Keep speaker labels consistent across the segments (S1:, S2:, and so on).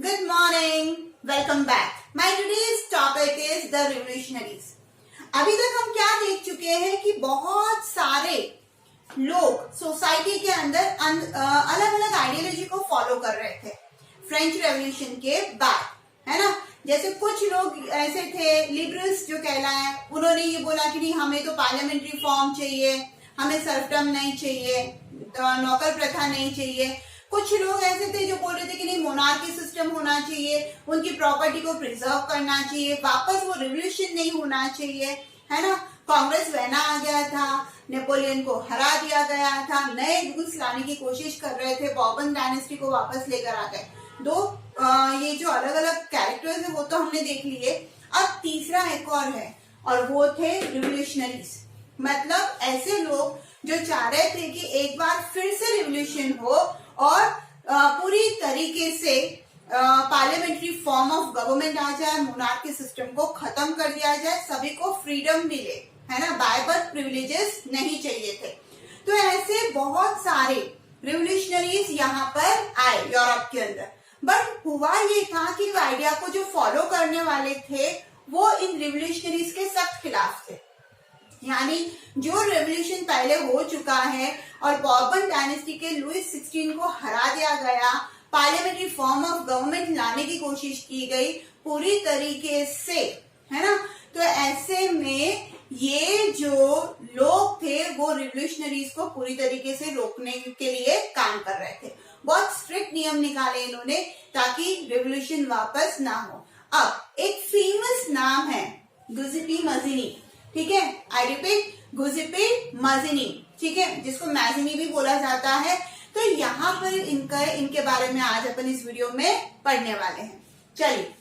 S1: Good morning. Welcome back. My today's topic is the revolutionaries. अभी तक हम क्या देख चुके हैं कि बहुत सारे लोग सोसाइटी के अंदर अलग अलग आइडियोलॉजी को फॉलो कर रहे थे फ्रेंच रेवोल्यूशन के बाद, है ना। जैसे कुछ लोग ऐसे थे लिबरल्स जो कहलाए, उन्होंने ये बोला कि नहीं, हमें तो पार्लियामेंट्री फॉर्म चाहिए, हमें सर्वडम नहीं चाहिए, तो नौकर प्रथा नहीं चाहिए। कुछ लोग ऐसे थे जो बोल रहे थे कि नहीं, मोनार्की सिस्टम होना चाहिए, उनकी प्रॉपर्टी को प्रिजर्व करना चाहिए, वापस वो रिवोल्यूशन नहीं होना चाहिए, है ना। कांग्रेस वेना आ गया था, नेपोलियन को हरा दिया गया था, नए रूल्स लाने की कोशिश कर रहे थे, बॉर्बन डायनेस्टी को वापस लेकर आ गए। ये जो अलग अलग कैरेक्टर्स है वो तो हमने देख लिए। अब तीसरा एक और है, और वो थे रिवोल्यूशनरीज, मतलब ऐसे लोग जो चाह रहे थे कि एक बार फिर से रिवोल्यूशन हो और पूरी तरीके से पार्लियामेंट्री फॉर्म ऑफ गवर्नमेंट आ जाए, मोनार्की सिस्टम को खत्म कर दिया जाए, सभी को फ्रीडम मिले, है ना, बाय बर्थ प्रिविलेजेस नहीं चाहिए थे। तो ऐसे बहुत सारे रिवोल्यूशनरीज यहाँ पर आए यूरोप के अंदर। बट हुआ ये था कि आइडिया को जो फॉलो करने वाले थे वो इन रिवोल्यूशनरीज के सख्त खिलाफ थे। यानी जो रेवोल्यूशन पहले हो चुका है और बॉर्बन डायनेस्टी के लुइस 16 को हरा दिया गया, पार्लियामेंट्री फॉर्म ऑफ गवर्नमेंट लाने की कोशिश की गई पूरी तरीके से, है ना। तो ऐसे में ये जो लोग थे वो रिवोल्यूशनरीज को पूरी तरीके से रोकने के लिए काम कर रहे थे। बहुत स्ट्रिक्ट नियम निकाले इन्होंने ताकि रिवोल्यूशन वापस ना हो। अब एक फेमस नाम है गुज़िपी मज़िनी, ठीक है, आई रिपीट, गुज़िपी मज़िनी, ठीक है, जिसको मैज़िनी भी बोला जाता है। तो यहाँ पर इनके बारे में आज अपन इस वीडियो में पढ़ने वाले हैं। चलिए,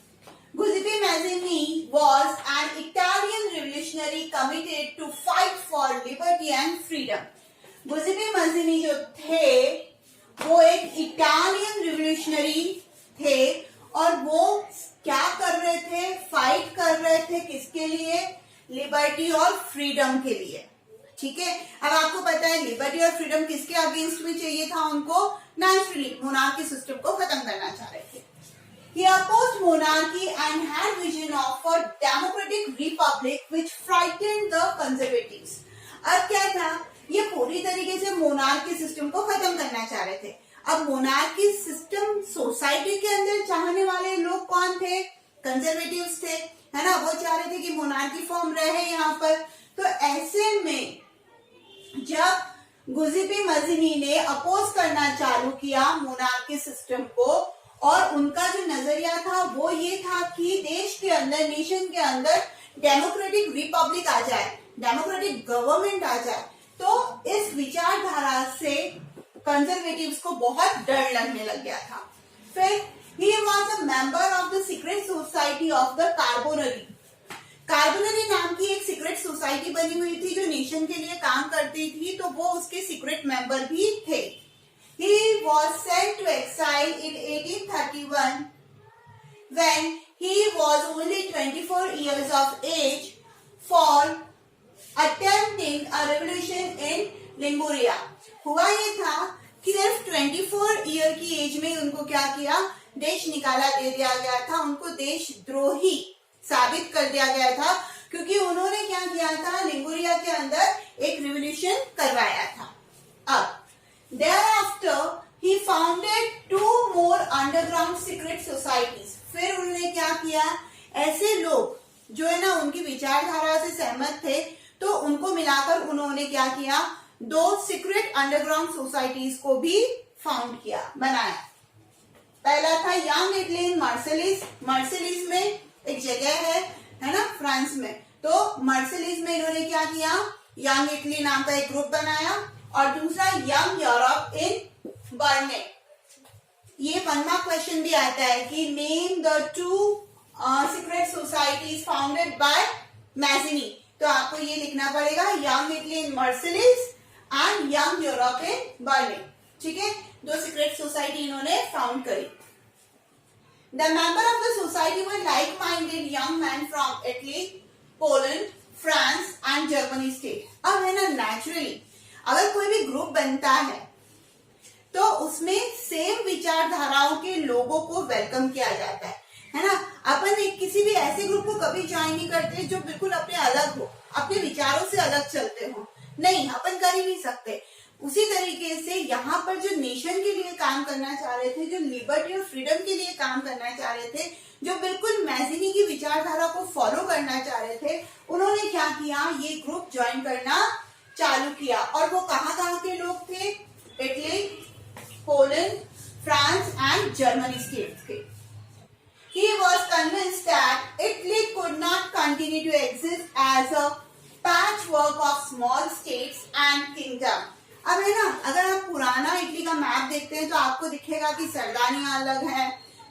S1: गुज़िपी मज़िनी was an Italian revolutionary committed to fight for liberty and freedom. गुज़िपी मज़िनी जो थे वो एक इटालियन रिवोल्यूशनरी थे और वो क्या कर रहे थे, फाइट कर रहे थे किसके लिए, लिबर्टी और फ्रीडम के लिए, ठीक है। अब आपको पता है लिबर्टी और फ्रीडम किसके अगेंस्ट में चाहिए था उनको, नेचुरली मोनार्की सिस्टम को खत्म करना चाह रहे थे। He opposed monarchy and had vision of a democratic republic which frightened the conservatives. अब क्या था, ये पूरी तरीके से मोनार्की सिस्टम को खत्म करना चाह रहे थे। अब मोनार्की सिस्टम सोसाइटी के अंदर चाहने वाले लोग कौन थे, कंजर्वेटिव्स थे, है ना। वो चाह रहे थे कि मोनार्की फॉर्म रहे यहाँ पर। तो ऐसे में जब गुज़िपी मज़िनी ने अपोज करना चालू किया मोनार्की सिस्टम को, और उनका जो नजरिया था वो ये था कि देश के अंदर, नेशन के अंदर डेमोक्रेटिक रिपब्लिक आ जाए, डेमोक्रेटिक गवर्नमेंट आ जाए, तो इस विचारधारा से कंजर्वेटिव्स को बहुत डर लगने लग गया था। फिर he was a member of the secret society of the Carbonari. Carbonari नाम की एक सीक्रेट सोसाइटी बनी हुई थी जो नेशन के लिए काम करती थी, तो वो उसके सीक्रेट मेंबर भी थे। He was sent to exile in 1831 when he was only 24 years of age for attempting a revolution in Liguria. हुआ ये था कि सिर्फ 24 ईयर की एज में उनको क्या किया, देश निकाला दे दिया गया था, उनको देशद्रोही साबित कर दिया गया था, क्योंकि उन्होंने क्या किया था, लिगुरिया के अंदर एक रिवोल्यूशन करवाया था। अब thereafter he founded 2 more underground secret societies. फिर उन्होंने क्या किया, ऐसे लोग जो है ना उनकी विचारधारा से सहमत थे, तो उनको मिलाकर उन्होंने क्या किया, 2 सीक्रेट अंडरग्राउंड सोसाइटीज को भी फाउंड किया, बनाया। पहला था यंग इटली इन मार्सेलिस। मार्सेलिस में एक जगह है ना, फ्रांस में। तो मार्सेलिस में इन्होंने क्या किया, यंग इटली नाम का एक ग्रुप बनाया, और दूसरा यंग यूरोप इन बर्ने। ये 1वां क्वेश्चन भी आता है कि name the 2 secret societies founded by Mazzini. तो आपको ये लिखना पड़ेगा, young Italy in मार्सेलिस and young Europe in Berne, ठीक है। 2 सीक्रेट सोसाइटी इन्होंने फाउंड करी। The member of the society were like-minded young men from Italy, Poland, France and Germany state. अब है ना, नेचुरली अगर कोई भी ग्रुप बनता है तो उसमें सेम विचारधाराओं के लोगों को वेलकम किया जाता है ना। अपन एक किसी भी ऐसे ग्रुप को कभी ज्वाइन नहीं करते जो बिल्कुल अपने अलग हो, अपने विचारों से अलग चलते हो, नहीं, अपन कर ही नहीं सकते। उसी तरीके से यहाँ पर जो नेशन के लिए काम करना चाह रहे थे, जो लिबर्टी और फ्रीडम के लिए काम करना चाह रहे थे, जो बिल्कुल मैजिनी की विचारधारा को फॉलो करना चाह रहे थे, उन्होंने क्या किया, ये ग्रुप ज्वाइन करना चालू किया। और वो कहाँ के लोग थे? Italy, Poland, France and Germany states के। He was convinced that Italy could not continue to exist as a patchwork of small states and kingdom. अब है ना, अगर आप पुराना इटली का मैप देखते हैं तो आपको दिखेगा कि सरदानिया अलग है,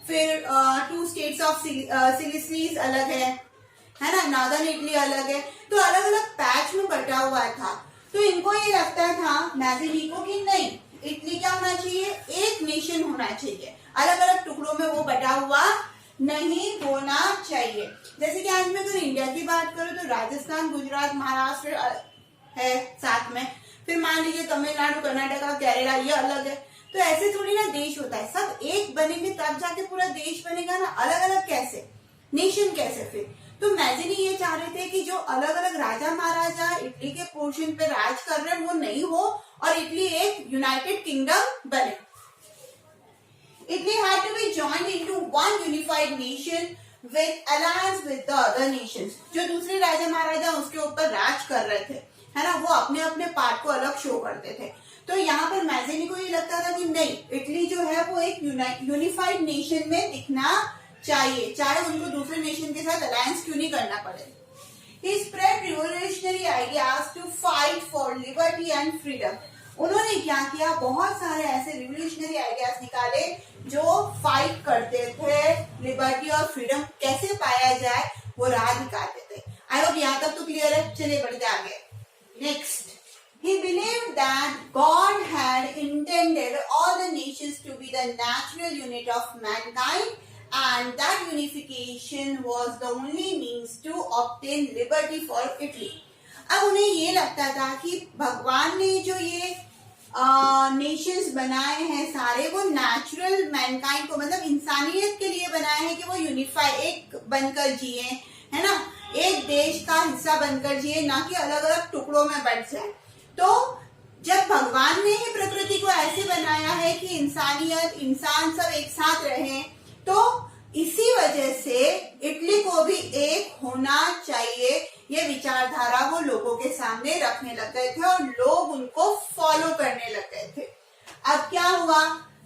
S1: फिर 2 स्टेट्स ऑफ सिलिसीज अलग है ना, नॉर्दर्न इटली अलग है, तो अलग अलग पैच में बटा हुआ था। तो इनको ये लगता था मैजिनी को कि नहीं, इटली क्या होना चाहिए, एक नेशन होना चाहिए, अलग अलग टुकड़ों में वो बटा हुआ नहीं होना चाहिए। जैसे कि आज मैं अगर इंडिया की बात करूं तो राजस्थान, गुजरात, महाराष्ट्र है साथ में, फिर मान लीजिए तमिलनाडु, कर्नाटका, केरला, ये अलग है। तो ऐसे थोड़ी ना देश होता है, सब एक बनेंगे तब जाके पूरा देश बनेगा ना, अलग अलग कैसे, नेशन कैसे फिर। तो मैजिनी ये चाह रहे थे कि जो अलग अलग राजा महाराजा इटली के पोर्शन पे राज कर रहे हैं वो नहीं हो और इटली एक यूनाइटेड किंगडम बने। Italy had to be joined into one unified nation with alliance with the other nations. जो दूसरे राजा महाराजा उसके ऊपर राज कर रहे थे, है ना, वो अपने अपने पार्ट को अलग शो करते थे। तो यहाँ पर मैजिनी को ये लगता था कि नहीं, इटली जो है वो एक यूनिफाइड नेशन में दिखना चाहिए, चाहे उनको दूसरे नेशन के साथ अलायंस क्यों नहीं करना पड़े। He spread revolutionary ideas to fight for liberty and freedom. उन्होंने क्या किया, बहुत सारे ऐसे रिवोल्यूशनरी आइडियाज निकाले जो फाइट करते थे लिबर्टी और फ्रीडम कैसे पाया जाए, वो राह दिखाते थे। आई होप यहाँ तक तो क्लियर है। चलिए बढ़ते आगे। Next, he believed that God had intended all the nations to be the natural unit of mankind and that unification was the only means to obtain liberty for Italy. अब उन्हें ये लगता था कि भगवान ने जो ये नेशंस बनाए हैं सारे, वो नेचुरल मैनकाइंड को, मतलब इंसानियत के लिए बनाए हैं कि वो यूनिफाई, एक बनकर जिए, है ना, एक देश का हिस्सा बनकर जिए, ना कि अलग अलग टुकड़ों में बट जाए। तो जब भगवान ने ही प्रकृति को ऐसे बनाया है कि इंसानियत, इंसान सब एक साथ रहे, तो इसी वजह से इटली को भी एक होना चाहिए, ये विचारधारा वो लोगों के सामने रखने लग गए थे और लोग उनको फॉलो करने लग गए थे। अब क्या हुआ,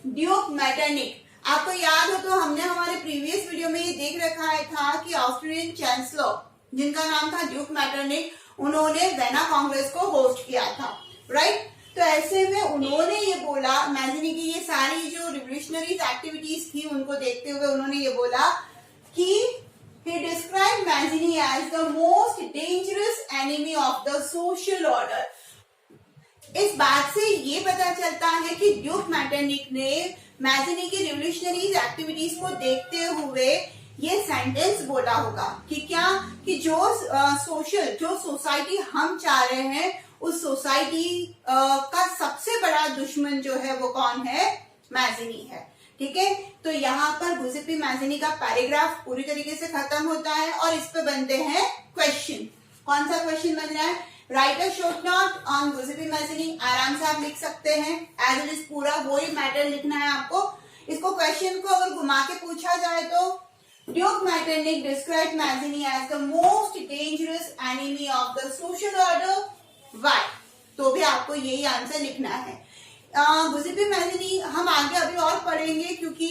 S1: ड्यूक मेटरनिक, आपको याद हो तो हमने हमारे प्रीवियस वीडियो में ये देख रखा है था कि ऑस्ट्रियन चांसलर जिनका नाम था ड्यूक मेटरनिक, उन्होंने वेना कांग्रेस को होस्ट किया था, राइट। तो ऐसे में उन्होंने ये बोला, मैजिनी की ये सारी जो रिवोल्यूशनरी एक्टिविटीज थी उनको देखते हुए उन्होंने ये बोला कि he described Mazzini as the most dangerous enemy of the social order. इस बात से ये पता चलता है कि ड्यूक मेटरनिक ने मैजिनी की रिवोल्यूशनरी एक्टिविटीज को देखते हुए ये सेंटेंस बोला होगा कि क्या, कि जो सोसाइटी हम चाह रहे हैं उस सोसाइटी का सबसे बड़ा दुश्मन जो है वो कौन है, मैजिनी है। ठीक है, तो यहाँ पर गुजिप्पी मैजिनी का पैराग्राफ पूरी तरीके से खत्म होता है और इस पे बनते हैं क्वेश्चन। कौन सा क्वेश्चन बन रहा है, write a short note on Giuseppe Mazzini. आराम से आप लिख सकते हैं, एज इट इज पूरा वही मैटर लिखना है आपको। इसको क्वेश्चन को अगर घुमा के पूछा जाए तो duke Metternich describe Mazzini as the most dangerous enemy of the social order, why, तो भी आपको यही आंसर लिखना है। गुजिप्पी मैजिनी हम आगे अभी और पढ़ेंगे क्योंकि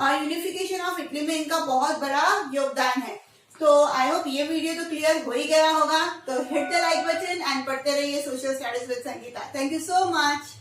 S1: यूनिफिकेशन ऑफ इटली में इनका बहुत बड़ा योगदान है। तो आई होप ये वीडियो तो क्लियर हो ही गया होगा। तो hit the like button and पढ़ते रहिए social studies with Sangeeta. Thank you so much.